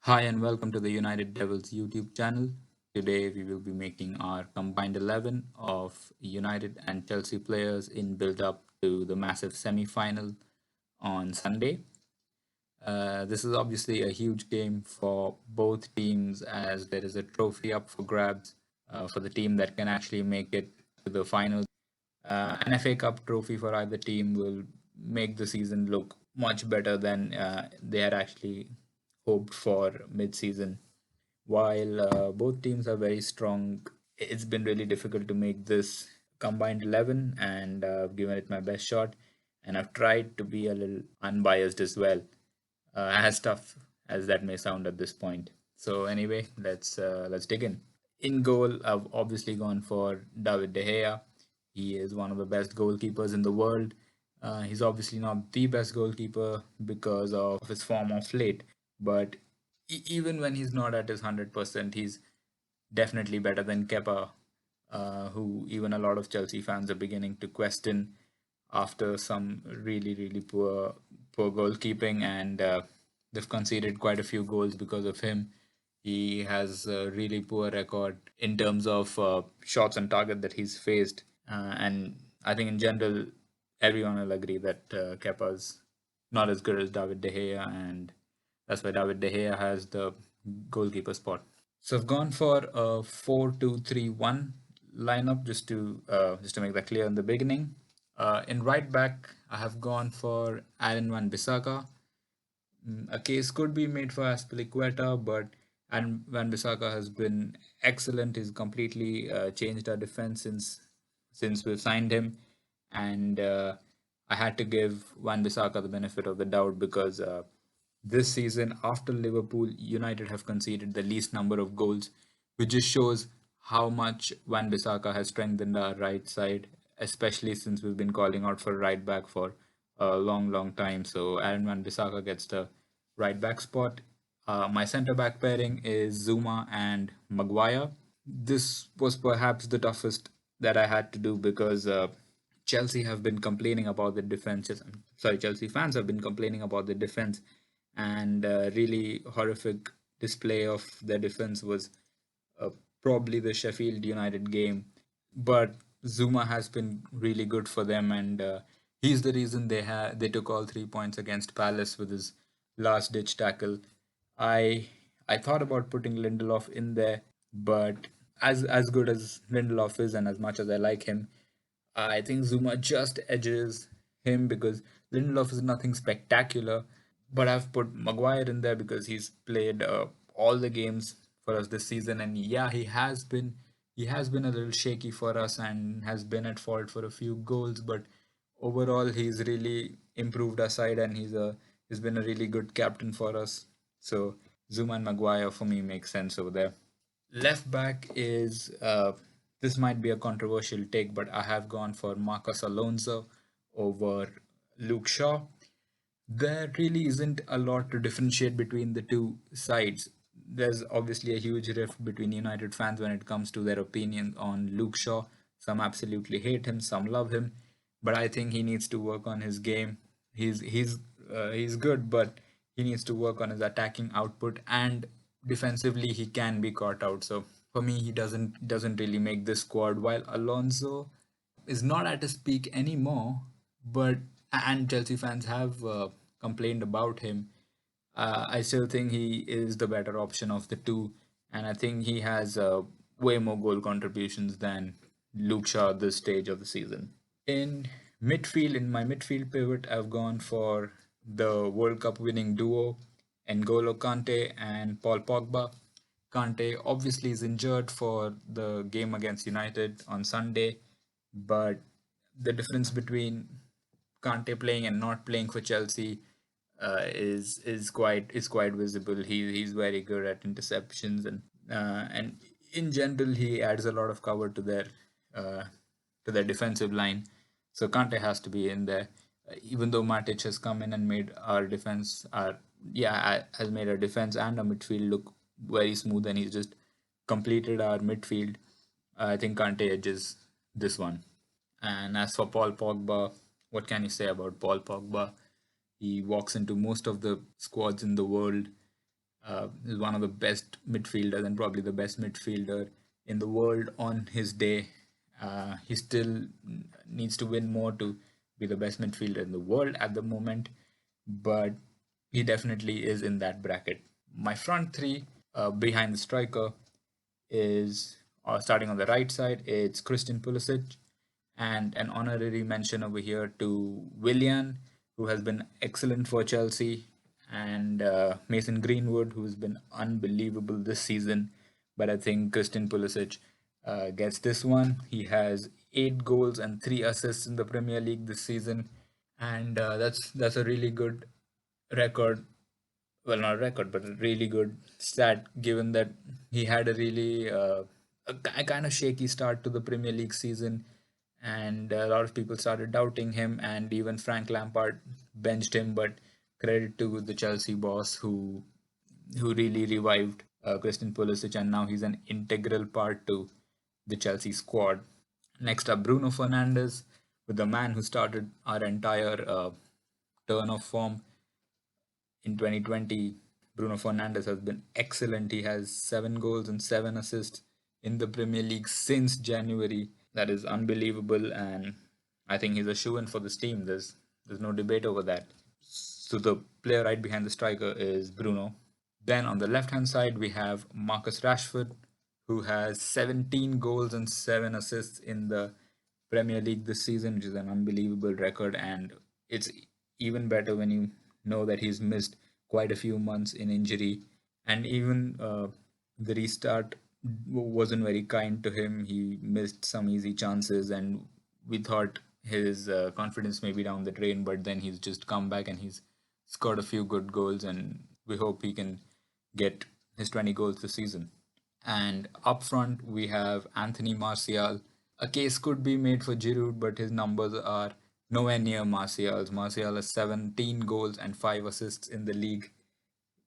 Hi and welcome to the United Devils YouTube channel. Today we will be making our combined 11 of United and Chelsea players in build up to the massive semi-final on Sunday. This is obviously a huge game for both teams as there is a trophy up for grabs for the team that can actually make it to the final. An FA Cup trophy for either team will make the season look much better than they had actually hoped for mid-season. While both teams are very strong, it's been really difficult to make this combined 11, and I've given it my best shot. And I've tried to be a little unbiased as well, as tough as that may sound at this point. So anyway, let's dig in. In goal, I've obviously gone for David De Gea. He is one of the best goalkeepers in the world. He's obviously not the best goalkeeper because of his form of late, but even when he's not at his 100%, he's definitely better than Kepa, who even a lot of Chelsea fans are beginning to question after some really poor goalkeeping, and they've conceded quite a few goals because of him. He has a really poor record in terms of shots on target that he's faced, and I think in general everyone will agree that Kepa's not as good as David De Gea, and that's why David De Gea has the goalkeeper spot. So I've gone for a 4-2-3-1 lineup just to make that clear in the beginning. In right back, I have gone for Aaron Wan-Bissaka. A case could be made for Aspilicueta, but Aaron Wan-Bissaka has been excellent. He's completely changed our defense since we've signed him, and I had to give Wan-Bissaka the benefit of the doubt because this season, after Liverpool, United have conceded the least number of goals, which just shows how much Wan-Bissaka has strengthened our right side, especially since we've been calling out for right back for a long time. So Aaron Wan-Bissaka gets the right back spot. My centre back pairing is Zuma and Maguire. This was perhaps the toughest that I had to do because Chelsea have been complaining about the defense. Sorry, Chelsea fans have been complaining about the defense, and really horrific display of their defense was uh, probably the Sheffield United game. But Zuma has been really good for them, and he's the reason they took all 3 points against Palace with his last ditch tackle. I I thought about putting Lindelof in there, but as good as Lindelof is, and as much as I like him, I think Zuma just edges him because Lindelof is nothing spectacular. But I've put Maguire in there because he's played all the games for us this season, and yeah, he has been a little shaky for us and has been at fault for a few goals. But overall, he's really improved our side, and he's been a really good captain for us. So Zuma and Maguire for me makes sense over there. Left back is this might be a controversial take, but I have gone for Marcus Alonso over Luke Shaw. There really isn't a lot to differentiate between the two sides. There's obviously a huge rift between United fans when it comes to their opinion on Luke Shaw. Some absolutely hate him, some love him, but I think he needs to work on his game. He's good, but he needs to work on his attacking output, and defensively he can be caught out. So for me, he doesn't really make this squad. While Alonso is not at his peak anymore, but and Chelsea fans have complained about him. I still think he is the better option of the two, and I think he has way more goal contributions than Luke Shaw at this stage of the season. In my midfield pivot, I've gone for the World Cup winning duo, N'Golo Kante and Paul Pogba. Kante obviously is injured for the game against United on Sunday, but the difference between Kante playing and not playing for Chelsea is quite visible. He's very good at interceptions, and in general he adds a lot of cover uh, to their defensive line. So Kante has to be in there. Even though Matic has come in and made our defense, has made our defense and our midfield look very smooth, and he's just completed our midfield. I think Kante edges this one. And as for Paul Pogba, what can you say about Paul Pogba? He walks into most of the squads in the world, Is one of the best midfielders and probably the best midfielder in the world on his day. He still needs to win more to be the best midfielder in the world at the moment, but he definitely is in that bracket. My front three behind the striker is starting on the right side, it's Christian Pulisic, and an honorary mention over here to Willian, who has been excellent for Chelsea, and Mason Greenwood, who's been unbelievable this season. But I think Christian Pulisic gets this one. He has 8 goals and 3 assists in the Premier League this season, and that's a really good record, well, not record, but a really good stat, given that he had a really a kind of shaky start to the Premier League season, and a lot of people started doubting him, and even Frank Lampard benched him. But credit to the Chelsea boss who really revived Christian Pulisic, and now he's an integral part to the Chelsea squad. Next up, Bruno Fernandes, with the man who started our entire turn of form in 2020. Bruno Fernandes has been excellent. He has 7 goals and 7 assists in the Premier League since January. That is unbelievable, and I think he's a shoo-in for this team. There's no debate over that. So the player right behind the striker is Bruno. Then on the left hand side we have Marcus Rashford, who has 17 goals and 7 assists in the Premier League this season, which is an unbelievable record. And it's even better when you know that he's missed quite a few months in injury, and even the restart wasn't very kind to him. He missed some easy chances, and we thought his confidence may be down the drain, but then he's just come back and he's scored a few good goals, and we hope he can get his 20 goals this season. And up front, we have Anthony Martial. A case could be made for Giroud, but his numbers are nowhere near Martial's. Martial has 17 goals and 5 assists in the league,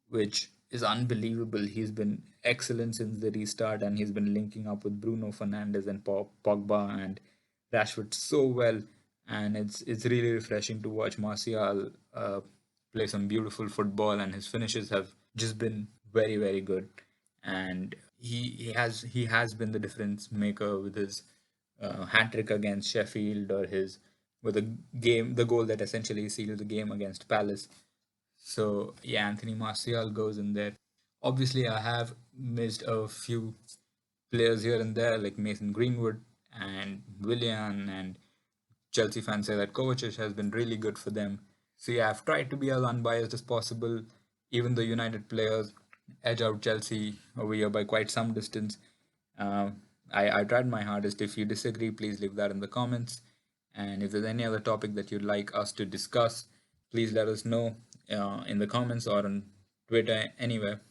which is unbelievable. He's been excellent since the restart, and he's been linking up with Bruno Fernandes and Pogba and Rashford so well. And it's really refreshing to watch Martial play some beautiful football, and his finishes have just been very, very good. And he has been the difference maker with his hat trick against Sheffield, or his with the goal that essentially sealed the game against Palace. So yeah, Anthony Martial goes in there. Obviously, I have missed a few players here and there, like Mason Greenwood and Willian, and Chelsea fans say that Kovacic has been really good for them. So yeah, I've tried to be as unbiased as possible. Even the United players edge out Chelsea over here by quite some distance. I tried my hardest. If you disagree, please leave that in the comments. And if there's any other topic that you'd like us to discuss, please let us know in the comments or on Twitter, anywhere.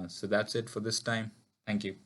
So that's it for this time. Thank you.